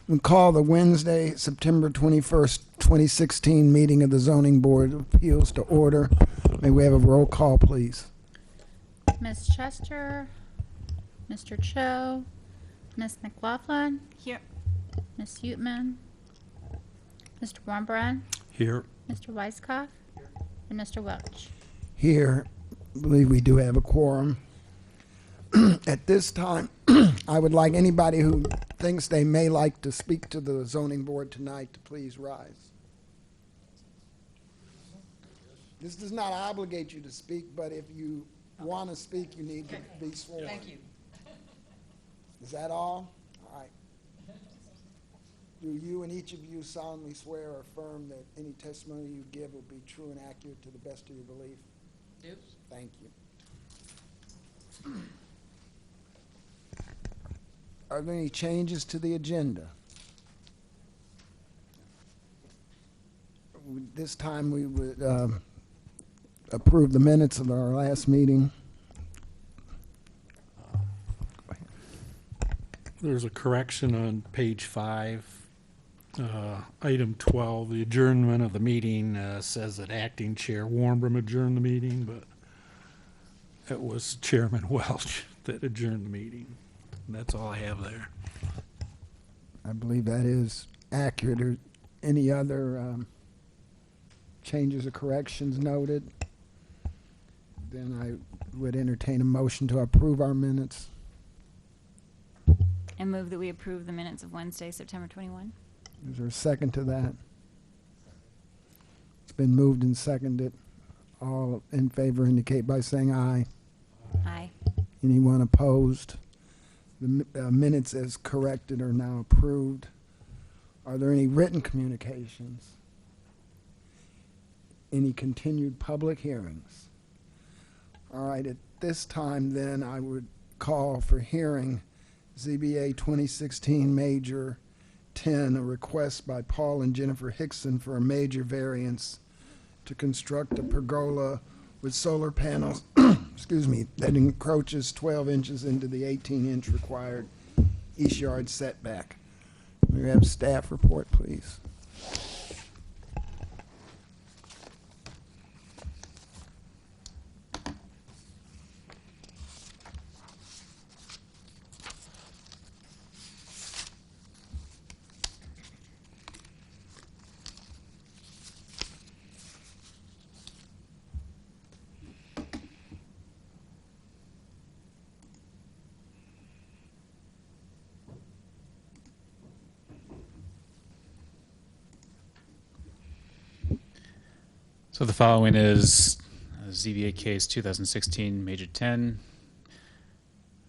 We call the Wednesday, September 21st, 2016 meeting of the Zoning Board of Appeals to order. May we have a roll call, please? Ms. Chester, Mr. Cho, Ms. McLaughlin. Here. Ms. Uteman, Mr. Warmbrand, Here. Mr. Weiskopf, and Mr. Welch. Here, I believe we do have a quorum. At this time, I would like anybody who thinks they may like to speak to the zoning board tonight to please rise. This does not obligate you to speak, but if you want to speak, you need to be sworn. Thank you. Is that all? All right. Do you and each of you solemnly swear or affirm that any testimony you give will be true and accurate to the best of your belief? Do. Thank you. Are there any changes to the agenda? This time we would approve the minutes of our last meeting. There's a correction on page 5, item 12. The adjournment of the meeting says that acting chair Warmbrand adjourned the meeting, but it was Chairman Welch that adjourned the meeting. And that's all I have there. I believe that is accurate. Or any other changes or corrections noted? Then I would entertain a motion to approve our minutes. And move that we approve the minutes of Wednesday, September 21. Is there a second to that? It's been moved and seconded. All in favor indicate by saying aye. Aye. Anyone opposed? The minutes as corrected are now approved. Are there any written communications? Any continued public hearings? All right, at this time then I would call for hearing ZBA 2016 Major 10, a request by Paul and Jennifer Hickson for a major variance to construct a pergola with solar panels, excuse me, that encroaches 12 inches into the 18-inch required east yard setback. May we have staff report, please? So the following is ZBA case 2016 Major 10,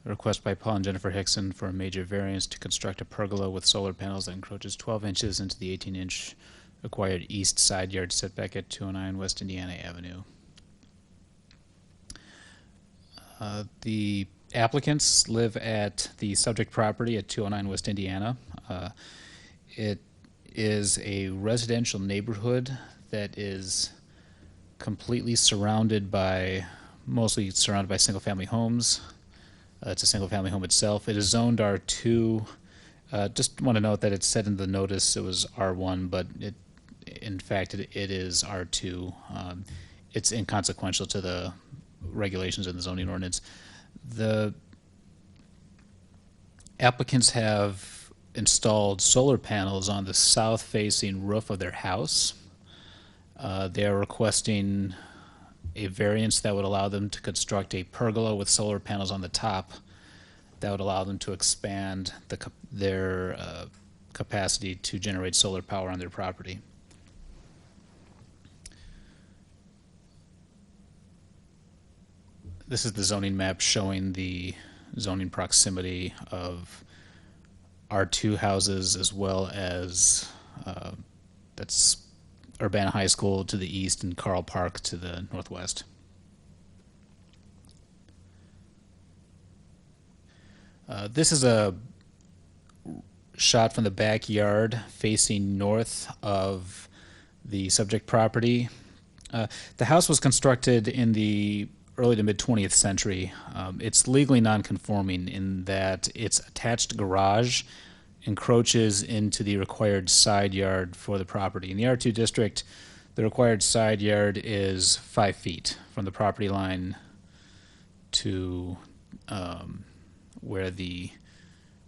a request by Paul and Jennifer Hickson for a major variance to construct a pergola with solar panels that encroaches 12 inches into the 18-inch required east side yard setback at 209 West Indiana Avenue. The applicants live at the subject property at 209 West Indiana. It is a residential neighborhood that is completely mostly surrounded by single-family homes. It's a single-family home itself. It is zoned R2. Just want to note that it said in the notice it was R1, but in fact it is R2. It's inconsequential to the regulations in the zoning ordinance. The applicants have installed solar panels on the south-facing roof of their house. They are requesting a variance that would allow them to construct a pergola with solar panels on the top that would allow them to expand their capacity to generate solar power on their property. This is the zoning map showing the zoning proximity of R2 houses as well as that's Urbana High School to the east and Carl Park to the northwest. This is a shot from the backyard facing north of the subject property. The house was constructed in the early to mid 20th century. It's legally non-conforming in that its attached garage encroaches into the required side yard for the property. In the R2 district, the required side yard is 5 feet from the property line to where the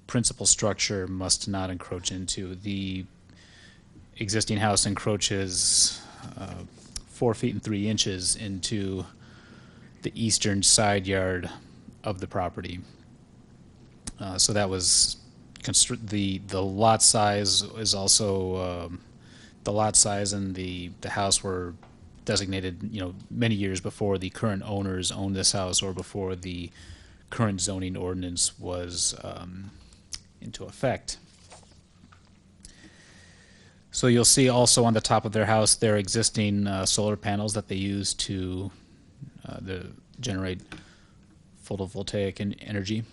principal structure must not encroach into. The existing house encroaches 4 feet and 3 inches into the eastern side yard of the property. So that was the lot size is also the lot size and the house were designated, many years before the current owners owned this house or before the current zoning ordinance was into effect. So you'll see also on the top of their house their existing solar panels that they use to generate photovoltaic energy.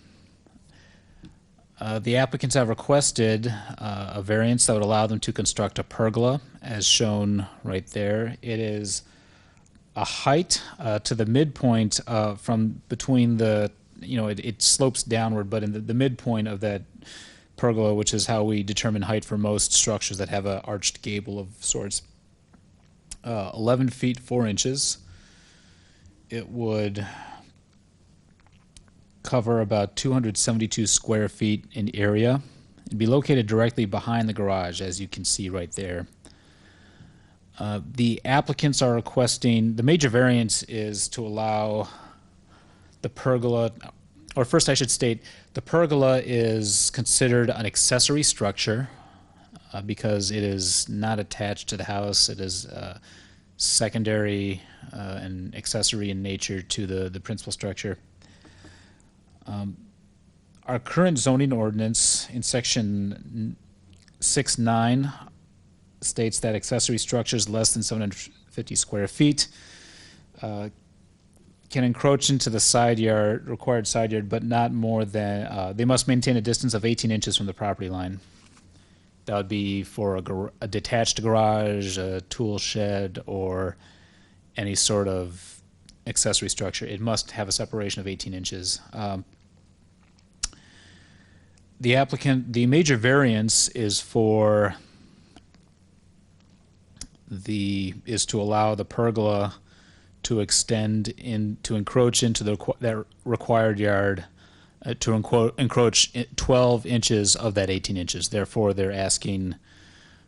The applicants have requested a variance that would allow them to construct a pergola, as shown right there. It is a height to the midpoint from between the, it slopes downward, but in the midpoint of that pergola, which is how we determine height for most structures that have an arched gable of sorts, 11 feet 4 inches. It would cover about 272 square feet in area. It'd be located directly behind the garage, as you can see right there. The applicants are requesting, the major variance is to allow the pergola, or first I should state, the pergola is considered an accessory structure because it is not attached to the house. It is secondary and accessory in nature to the principal structure. Our current zoning ordinance in section 6.9 states that accessory structures less than 750 square feet can encroach into the side yard, required side yard, but not more than, they must maintain a distance of 18 inches from the property line. That would be for a detached garage, a tool shed, or any sort of accessory structure. It must have a separation of 18 inches. The major variance is is to allow the pergola to extend to encroach into that required yard, to encroach 12 inches of that 18 inches. Therefore, they're asking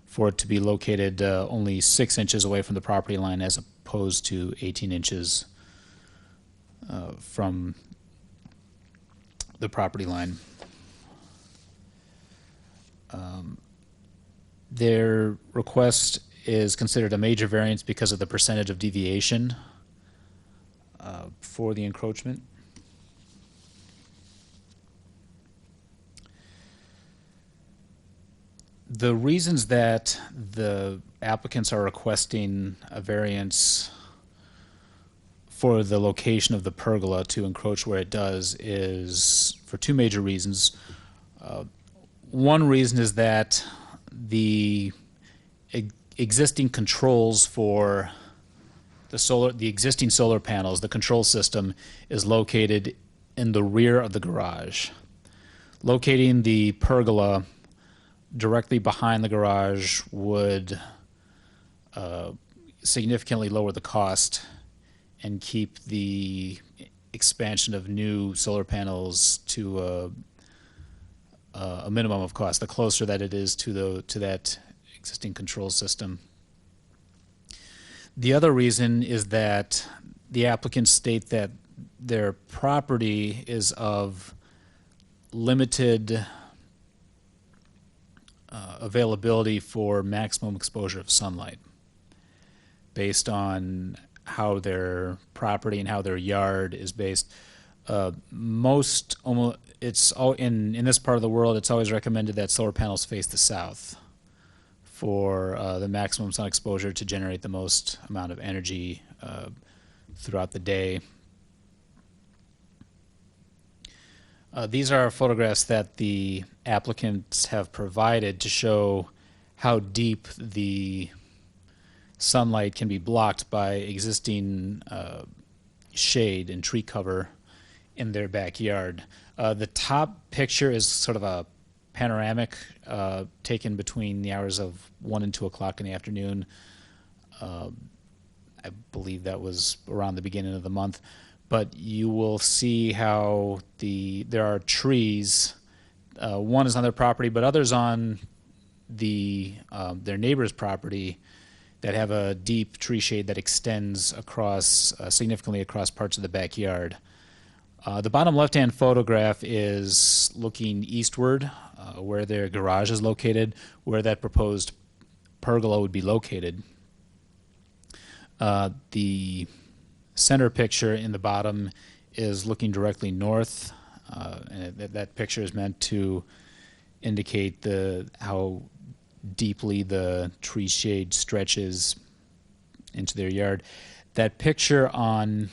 for it to be located only 6 inches away from the property line as opposed to 18 inches from the property line. Their request is considered a major variance because of the percentage of deviation for the encroachment. The reasons that the applicants are requesting a variance for the location of the pergola to encroach where it does is for two major reasons. One reason is that the existing controls for the existing solar panels, the control system, is located in the rear of the garage. Locating the pergola directly behind the garage would significantly lower the cost and keep the expansion of new solar panels to a minimum of cost, the closer that it is to that existing control system. The other reason is that the applicants state that their property is of limited availability for maximum exposure of sunlight based on how their property and how their yard is based. It's all in this part of the world, it's always recommended that solar panels face the south for the maximum sun exposure to generate the most amount of energy throughout the day. These are photographs that the applicants have provided to show how deep the sunlight can be blocked by existing shade and tree cover in their backyard. The top picture is sort of a panoramic taken between the hours of 1 and 2 o'clock in the afternoon. I believe that was around the beginning of the month. But you will see how there are trees. One is on their property, but others on their neighbor's property that have a deep tree shade that extends across significantly across parts of the backyard. The bottom left-hand photograph is looking eastward, where their garage is located, where that proposed pergola would be located. The center picture in the bottom is looking directly north, and that picture is meant to indicate how deeply the tree shade stretches into their yard. That picture on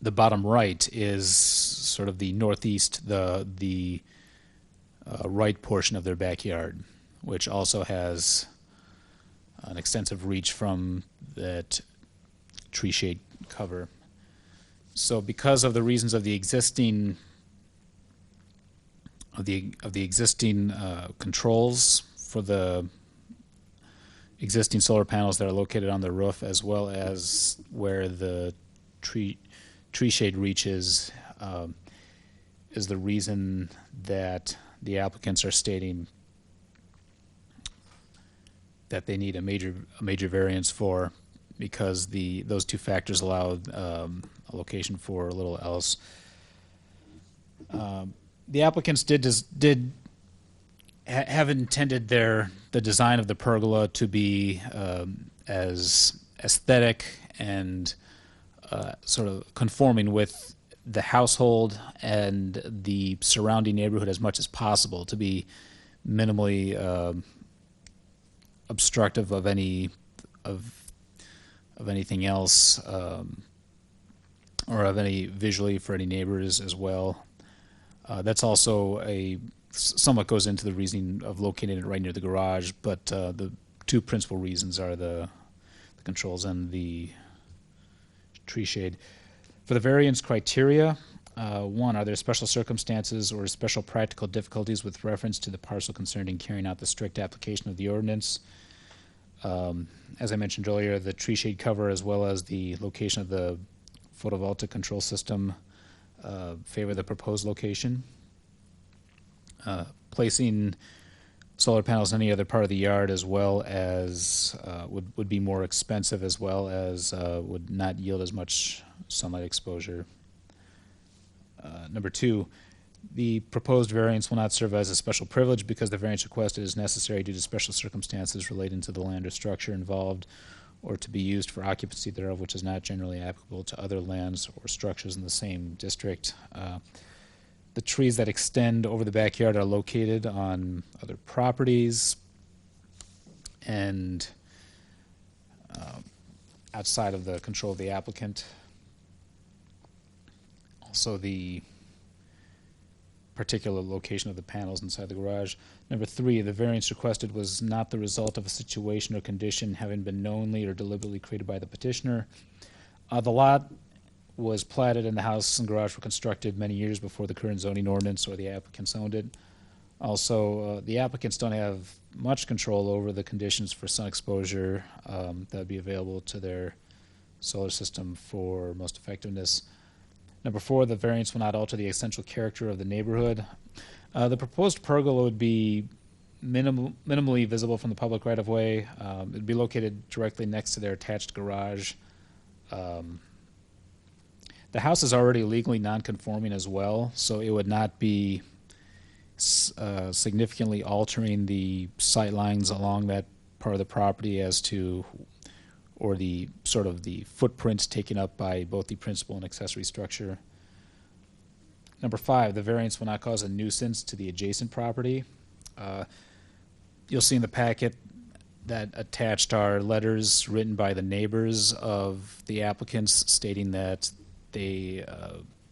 the bottom right is sort of the northeast, the right portion of their backyard, which also has an extensive reach from that tree shade cover. So because of the reasons of the existing controls for the existing solar panels that are located on the roof, as well as where the tree shade reaches, is the reason that the applicants are stating that they need a major variance for, because those two factors allow a location for a little else. The applicants have intended the design of the pergola to be as aesthetic and sort of conforming with the household and the surrounding neighborhood as much as possible, to be minimally obstructive of anything else, or of any visually for any neighbors as well. That's also somewhat goes into the reasoning of locating it right near the garage, but the two principal reasons are the controls and the tree shade. For the variance criteria, one, are there special circumstances or special practical difficulties with reference to the parcel concerned in carrying out the strict application of the ordinance? As I mentioned earlier, the tree shade cover as well as the location of the photovoltaic control system favor the proposed location. Placing solar panels in any other part of the yard as well as would be more expensive, as well as would not yield as much sunlight exposure. Number two, the proposed variance will not serve as a special privilege because the variance requested is necessary due to special circumstances relating to the land or structure involved, or to be used for occupancy thereof, which is not generally applicable to other lands or structures in the same district. The trees that extend over the backyard are located on other properties and outside of the control of the applicant. Also, the particular location of the panels inside the garage. Number three, the variance requested was not the result of a situation or condition having been knowingly or deliberately created by the petitioner. The lot was platted and the house and garage were constructed many years before the current zoning ordinance or the applicants owned it. Also, the applicants don't have much control over the conditions for sun exposure that would be available to their solar system for most effectiveness. Number four, the variance will not alter the essential character of the neighborhood. The proposed pergola would be minimally visible from the public right-of-way. It would be located directly next to their attached garage. The house is already legally non-conforming as well, so it would not be significantly altering the sight lines along that part of the property as to, or the sort of the footprints taken up by both the principal and accessory structure. Number five, the variance will not cause a nuisance to the adjacent property. You'll see in the packet that attached are letters written by the neighbors of the applicants stating that they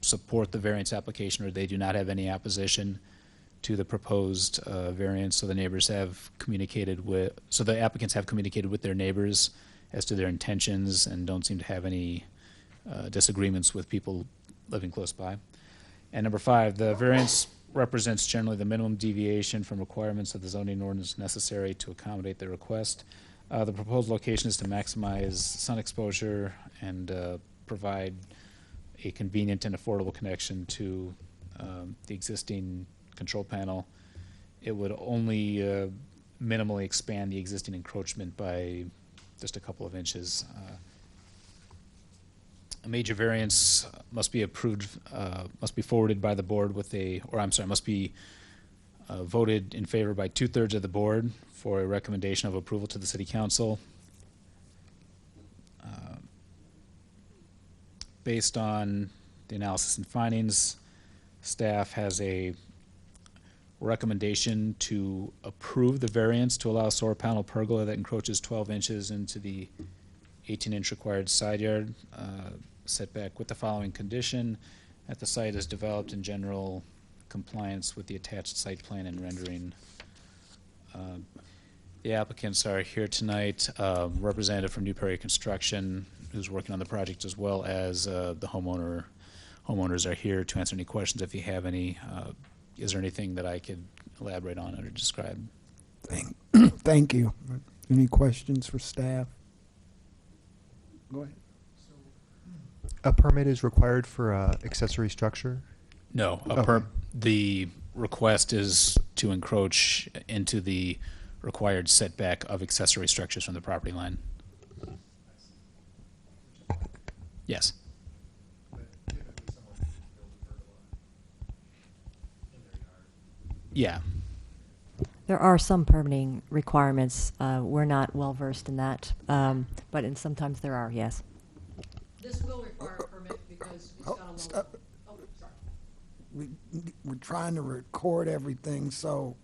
support the variance application, or they do not have any opposition to the proposed variance. So the neighbors have communicated with, so the applicants have communicated with their neighbors as to their intentions and don't seem to have any disagreements with people living close by. And number five, the variance represents generally the minimum deviation from requirements of the zoning ordinance necessary to accommodate the request. The proposed location is to maximize sun exposure and provide a convenient and affordable connection to the existing control panel. It would only minimally expand the existing encroachment by just a couple of inches. A major variance must be approved, must be forwarded by the board with must be voted in favor by 2/3 of the board for a recommendation of approval to the city council. Based on the analysis and findings, staff has a recommendation to approve the variance to allow a solar panel pergola that encroaches 12 inches into the 18-inch required side yard setback with the following condition: that the site is developed in general compliance with the attached site plan and rendering. The applicants are here tonight, representative from New Prairie Construction, who's working on the project, as well as the homeowners are here to answer any questions if you have any. Is there anything that I could elaborate on or describe? Thank you. Any questions for staff? Go ahead. A permit is required for accessory structure? No. Okay. The request is to encroach into the required setback of accessory structures from the property line. Yes. Yeah. There are some permitting requirements. We're not well-versed in that, but sometimes there are, yes. This will require a permit because it's got a Stop. low, oh, sorry. We're trying to record everything so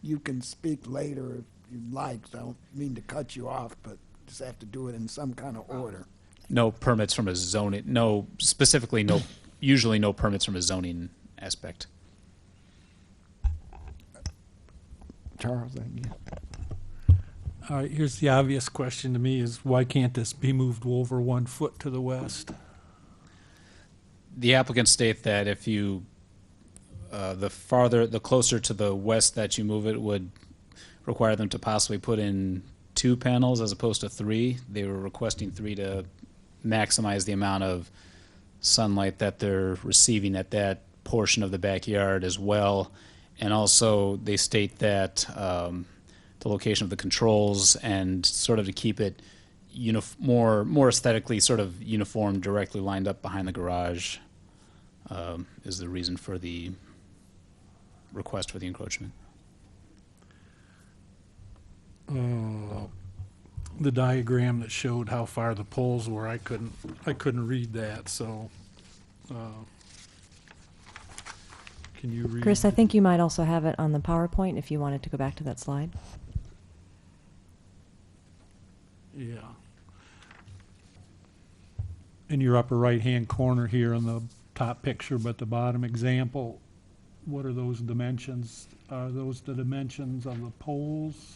you can speak later if you'd like. So I don't mean to cut you off, but just have to do it in some kind of order. No permits from a zoning, usually no permits from a zoning aspect. Charles, again. All right, here's the obvious question to me is why can't this be moved over 1 foot to the west? The applicants state that if you, the closer to the west that you move it would require them to possibly put in 2 panels as opposed to 3. They were requesting 3 to maximize the amount of sunlight that they're receiving at that portion of the backyard as well. And also they state that the location of the controls and sort of to keep it more aesthetically sort of uniform, directly lined up behind the garage is the reason for the request for the encroachment. The diagram that showed how far the poles were, I couldn't read that, so can you read? Chris, I think you might also have it on the PowerPoint if you wanted to go back to that slide. Yeah. In your upper right-hand corner here on the top picture, but the bottom example, what are those dimensions? Are those the dimensions of the poles?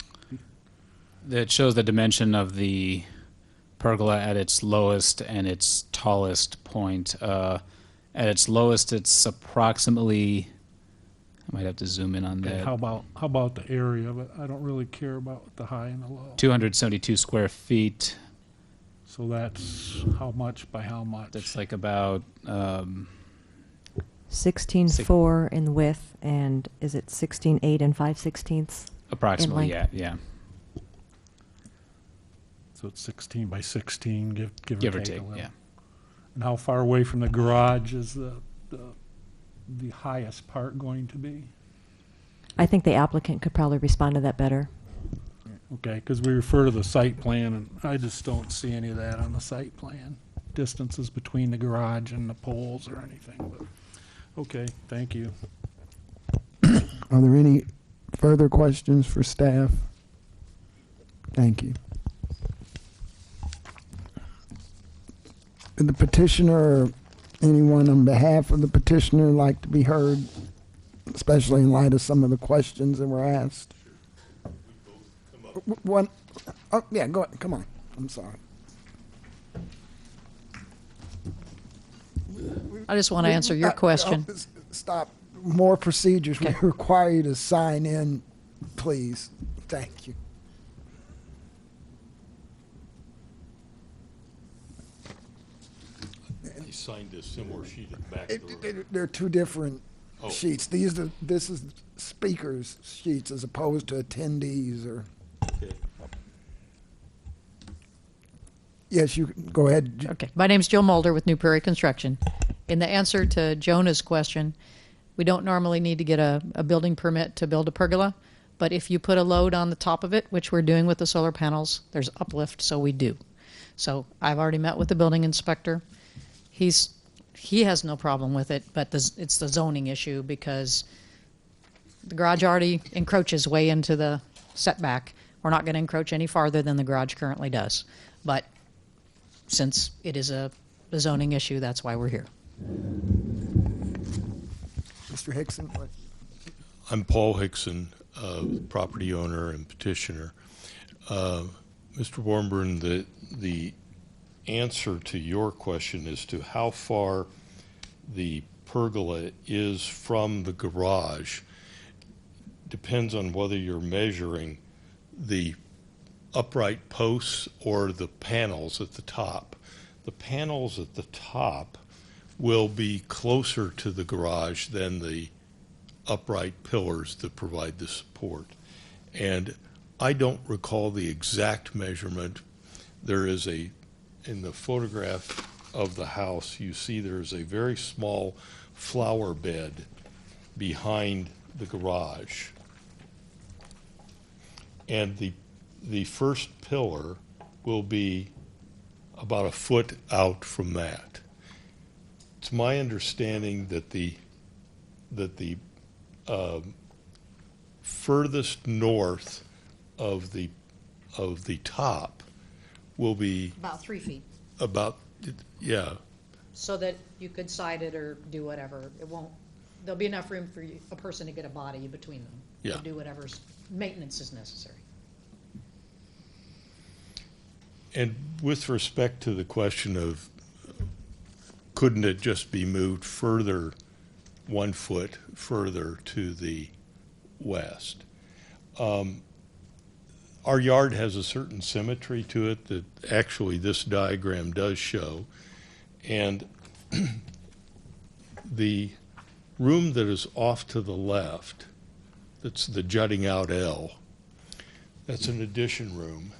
It shows the dimension of the pergola at its lowest and its tallest point. At its lowest, it's approximately, I might have to zoom in on Okay, that, how about the area? But I don't really care about the high and the low. 272 square feet. So that's how much by how much? That's like about 16.4 in width, and is it 16.8 and 5/16? approximately, length. yeah. So it's 16 by 16, give Give or or take take, a little. yeah. And how far away from the garage is the highest part going to be? I think the applicant could probably respond to that better. Okay, because we refer to the site plan, and I just don't see any of that on the site plan. Distances between the garage and the poles or anything, but, okay, thank you. Are there any further questions for staff? Thank you. Would the petitioner or anyone on behalf of the petitioner like to be heard, especially in light of some of the questions that were asked? One, oh, yeah, go ahead, come on, I'm sorry. I just want to answer your question. Stop, more procedures. We require you to sign in, please. Thank you. I signed a similar sheet at the back of the room. They're two different Oh. sheets. This is speakers' sheets as opposed to attendees or. Okay. Yes, you can go ahead. Okay, my name's Jill Mulder with New Prairie Construction. In the answer to Jonah's question, we don't normally need to get a building permit to build a pergola, but if you put a load on the top of it, which we're doing with the solar panels, there's uplift, so we do. So I've already met with the building inspector. He has no problem with it, but it's the zoning issue because the garage already encroaches way into the setback. We're not going to encroach any farther than the garage currently does. But since it is a zoning issue, that's why we're here. Mr. Hickson, what? I'm Paul Hickson, property owner and petitioner. Mr. Warmburn, the answer to your question as to how far the pergola is from the garage depends on whether you're measuring the upright posts or the panels at the top. The panels at the top will be closer to the garage than the upright pillars that provide the support. And I don't recall the exact measurement. There is in the photograph of the house, you see there's a very small flower bed behind the garage. And the first pillar will be about a foot out from that. It's my understanding that the furthest north of the top will be About 3 feet, about, yeah, so that you could side it or do whatever. There'll be enough room for a person to get a body between them. Yeah. To do whatever's maintenance is necessary. and with respect to the question of couldn't it just be moved further, 1 foot further to the west? Our yard has a certain symmetry to it that actually this diagram does show. And the room that is off to the left, that's the jutting out L, that's an addition room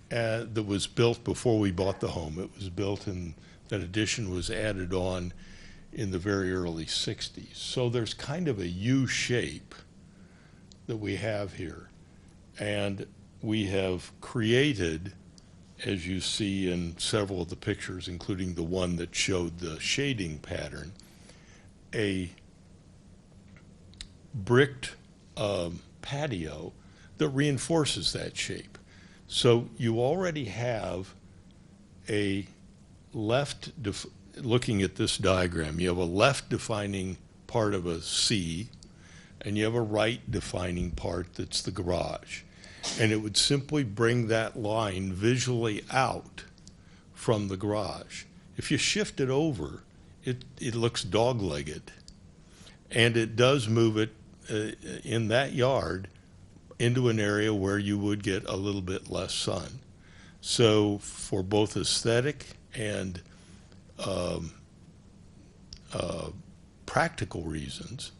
that was built before we bought the home. It was built and that addition was added on in the very early 60s. So there's kind of a U shape that we have here. And we have created, as you see in several of the pictures, including the one that showed the shading pattern, a bricked patio that reinforces that shape. So you already have a looking at this diagram, you have a left defining part of a C, and you have a right defining part that's the garage. And it would simply bring that line visually out from the garage. If you shift it over, it looks dog-legged. And it does move it in that yard into an area where you would get a little bit less sun. So for both aesthetic and practical reasons,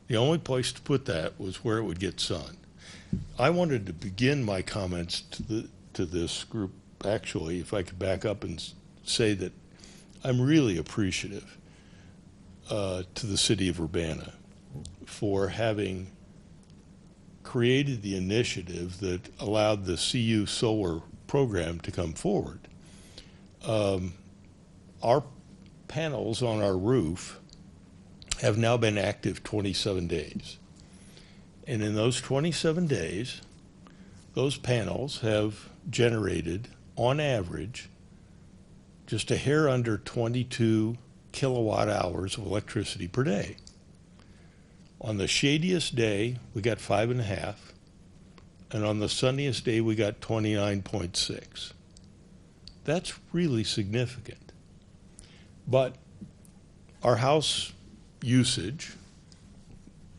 the only place to put that was where it would get sun. I wanted to begin my comments to this group, actually, if I could back up and say that I'm really appreciative to the city of Urbana for having created the initiative that allowed the CU solar program to come forward. Our panels on our roof have now been active 27 days. And in those 27 days, those panels have generated, on average, just a hair under 22 kilowatt hours of electricity per day. On the shadiest day, we got 5.5, and on the sunniest day, we got 29.6. That's really significant. But our house usage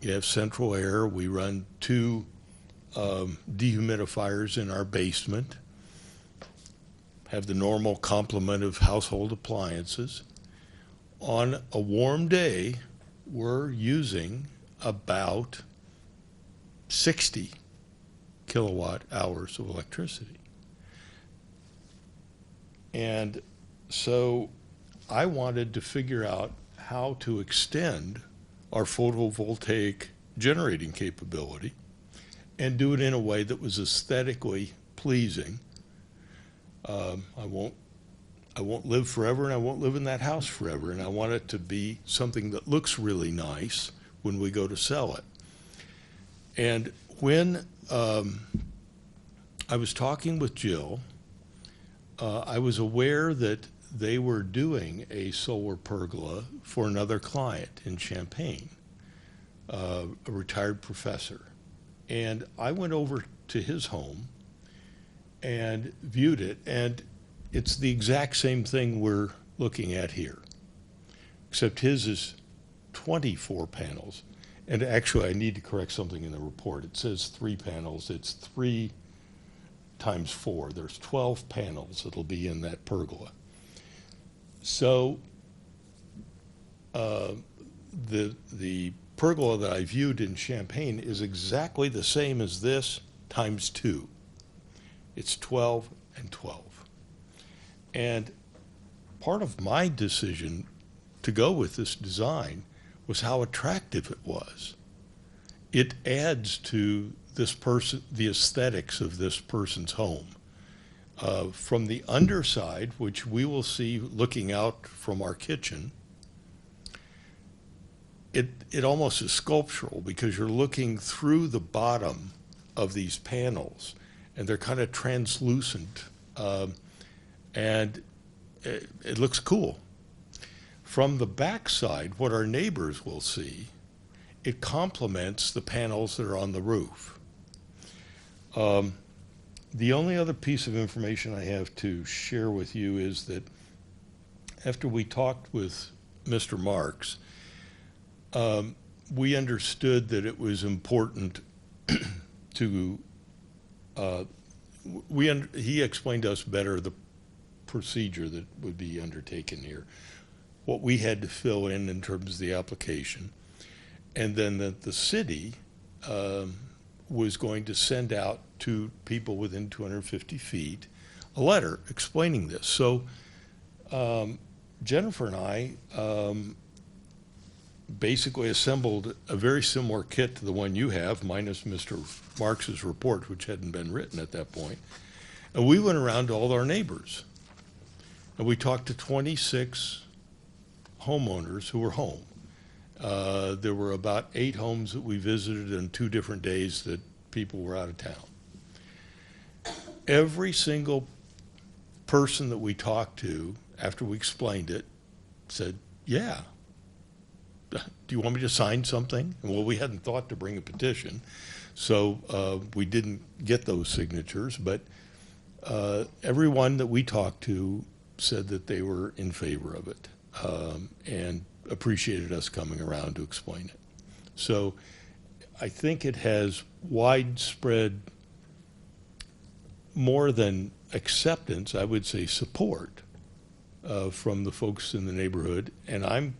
You have central air. We run 2 dehumidifiers in our basement. Have the normal complement of household appliances. On a warm day, we're using about 60 kilowatt hours of electricity. And so I wanted to figure out how to extend our photovoltaic generating capability and do it in a way that was aesthetically pleasing. I won't live forever, and I won't live in that house forever, and I want it to be something that looks really nice when we go to sell it. And when I was talking with Jill, I was aware that they were doing a solar pergola for another client in Champaign, a retired professor. And I went over to his home and viewed it, and it's the exact same thing we're looking at here, except his is 24 panels. And actually, I need to correct something in the report. It says 3 panels. It's 3 times 4. There's 12 panels that'll be in that pergola. So the pergola that I viewed in Champaign is exactly the same as this times 2. It's 12 and 12. And part of my decision to go with this design was how attractive it was. It adds to this person, the aesthetics of this person's home. From the underside, which we will see looking out from our kitchen, it almost is sculptural because you're looking through the bottom of these panels, and they're kind of translucent, and it looks cool. From the back side, what our neighbors will see, it complements the panels that are on the roof. The only other piece of information I have to share with you is that after we talked with Mr. Marks, we understood that it was important to, he explained to us better the procedure that would be undertaken here, what we had to fill in terms of the application, and then that the city was going to send out to people within 250 feet a letter explaining this. So Jennifer and I basically assembled a very similar kit to the one you have, minus Mr. Marks's report, which hadn't been written at that point. And we went around to all our neighbors. And we talked to 26 homeowners who were home. There were about 8 homes that we visited on 2 different days that people were out of town. Every single person that we talked to, after we explained it, said, yeah. Do you want me to sign something? Well, we hadn't thought to bring a petition, so we didn't get those signatures, but everyone that we talked to said that they were in favor of it and appreciated us coming around to explain it. So I think it has widespread, more than acceptance, I would say support from the folks in the neighborhood. And I'm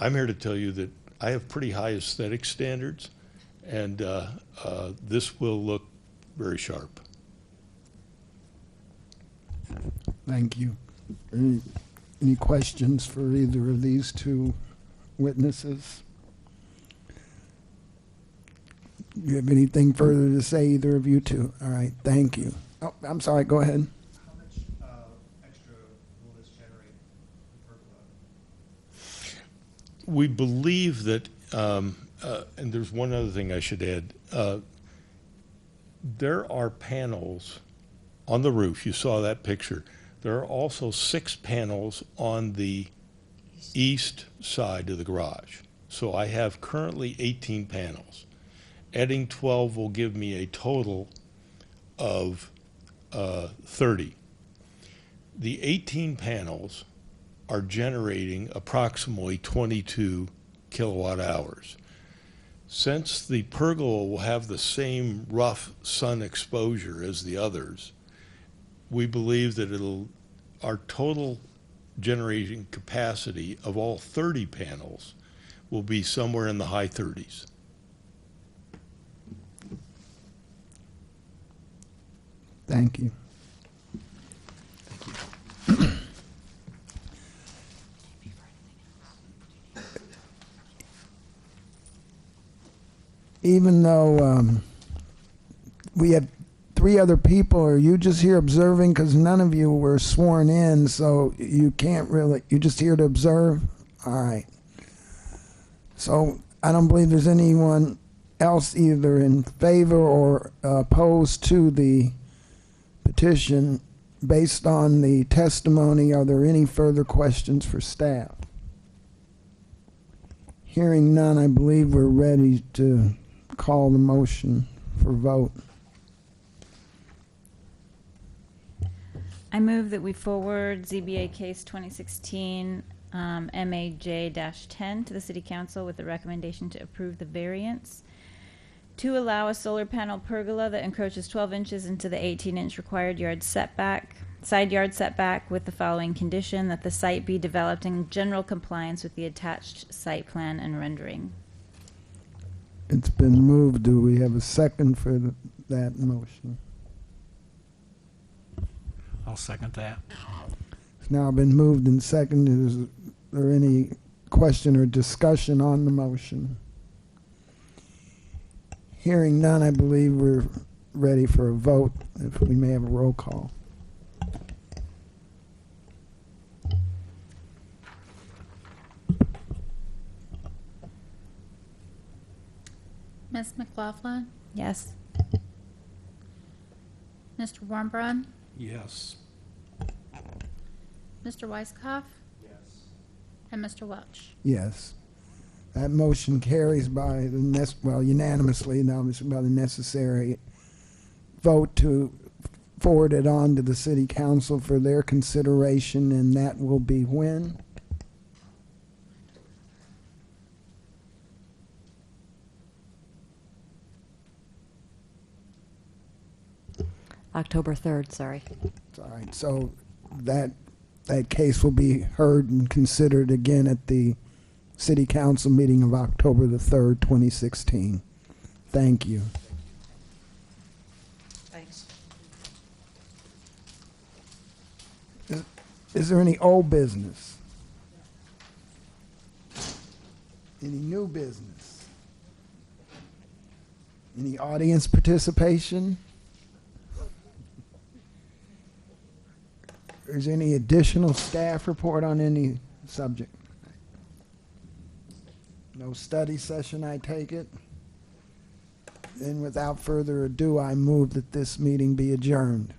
here to tell you that I have pretty high aesthetic standards, and this will look very sharp. Thank you. Any questions for either of these 2 witnesses? You have anything further to say, either of you 2? All right, thank you. Oh, I'm sorry, go ahead. How much extra will this generate per pergola? We believe that, and there's one other thing I should add. There are panels on the roof. You saw that picture. There are also 6 panels on the east side of the garage. So I have currently 18 panels. Adding 12 will give me a total of 30. The 18 panels are generating approximately 22 kilowatt hours. Since the pergola will have the same rough sun exposure as the others, we believe that our total generating capacity of all 30 panels will be somewhere in the high 30s. Thank you. Even though we have 3 other people, are you just here observing? Because none of you were sworn in, so you can't really, you're just here to observe? All right. So I don't believe there's anyone else either in favor or opposed to the petition. Based on the testimony, are there any further questions for staff? Hearing none, I believe we're ready to call the motion for vote. I move that we forward ZBA case 2016 MAJ-10 to the City Council with the recommendation to approve the variance to allow a solar panel pergola that encroaches 12 inches into the 18-inch required side yard setback with the following condition: that the site be developed in general compliance with the attached site plan and rendering. It's been moved. Do we have a second for that motion? I'll second that. It's now been moved and seconded. Is there any question or discussion on the motion? Hearing none, I believe we're ready for a vote. If we may have a roll call. Ms. McLaughlin, Yes. Mr. Warmbrun, Yes. Mr. Weiskopf. And Mr. Welch. Yes. That motion carries by the unanimously, now by the necessary vote to forward it on to the City Council for their consideration, and that will be when? October 3rd, sorry. All right, so that case will be heard and considered again at the City Council meeting of October the 3rd, 2016. Thank you. Thanks. Is there any old business? Any new business? Any audience participation? Is there any additional staff report on any subject? No study session, I take it? Then without further ado, I move that this meeting be adjourned.